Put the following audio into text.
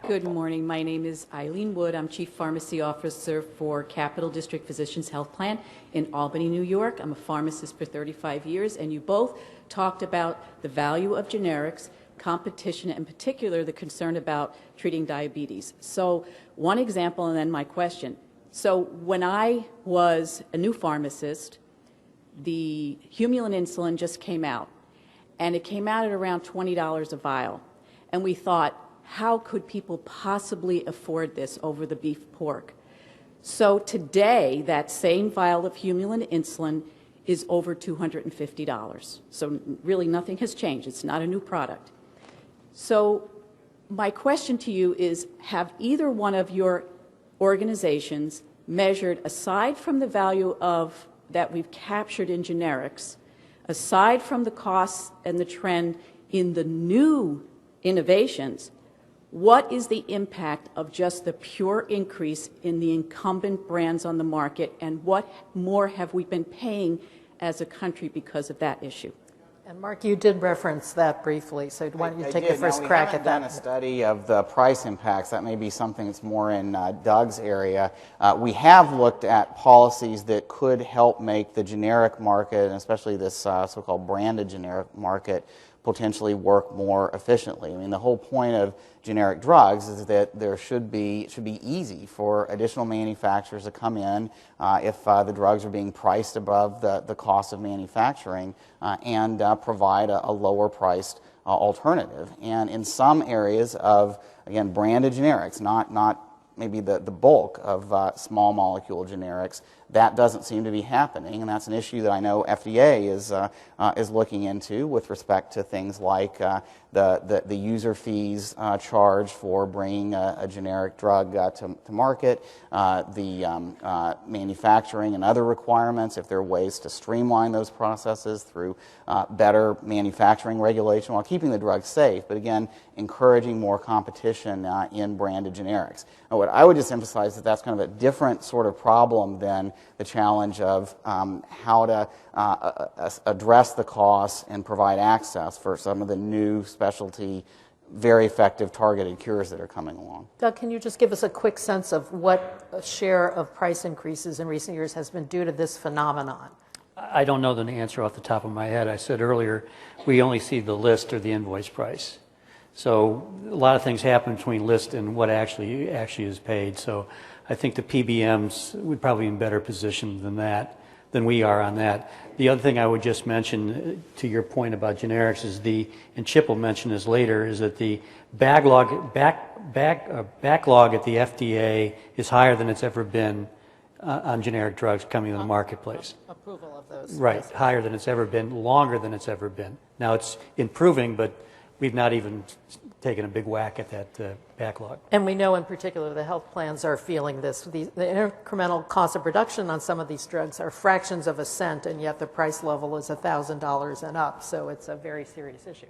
Good morning. My name is Eileen Wood. I'm Chief Pharmacy Officer for Capital District Physicians Health Plan in Albany, New York. I'm a pharmacist for 35 years, and you both talked about the value of generics, competition, and in particular the concern about treating diabetes. So one example and then my question. So when I was a new pharmacist, the Humulin insulin just came out, and it came out at around $20 a vial. And we thought, how could people possibly afford this over the beef pork? So today, that same vial of Humulin insulin is over $250. So really nothing has changed. It's not a new product. So my question to you is, have either one of your organizations measured, aside from the value of that we've captured in generics, aside from the costs and the trend in the new innovations, what is the impact of just the pure increase in the incumbent brands on the market, and what more have we been paying as a country because of that issue? And Mark, you did reference that briefly, so why don't you take the first crack at that? We haven't done a study of the price impacts. That may be something that's more in Doug's area. We have looked at policies that could help make the generic market, and especially this so-called branded generic market, potentially work more efficiently. I mean, the whole point of generic drugs is that it should be easy for additional manufacturers to come in if the drugs are being priced above the cost of manufacturing and provide a lower priced alternative. And in some areas of, again, branded generics, not maybe the bulk of small molecule generics, that doesn't seem to be happening, and that's an issue that I know FDA is looking into with respect to things like the user fees charged for bringing a generic drug to market, the manufacturing and other requirements, if there are ways to streamline those processes through better manufacturing regulation while keeping the drug safe, but again, encouraging more competition in branded generics. Now, what I would just emphasize that's kind of a different sort of problem than the challenge of how to address the costs and provide access for some of the new specialty, very effective targeted cures that are coming along. Doug, can you just give us a quick sense of what share of price increases in recent years has been due to this phenomenon? I don't know the answer off the top of my head. I said earlier, we only see the list or the invoice price. So a lot of things happen between list and what actually is paid. So I think the PBMs would probably be in better position than we are on that. The other thing I would just mention to your point about generics is and Chip will mention this later, is that the backlog at the FDA is higher than it's ever been on generic drugs coming to the marketplace. Approval of those. Right, higher than it's ever been, longer than it's ever been. Now it's improving, but we've not even taken a big whack at that backlog. And we know in particular the health plans are feeling this. The incremental cost of production on some of these drugs are fractions of a cent, and yet the price level is $1,000 and up, so it's a very serious issue.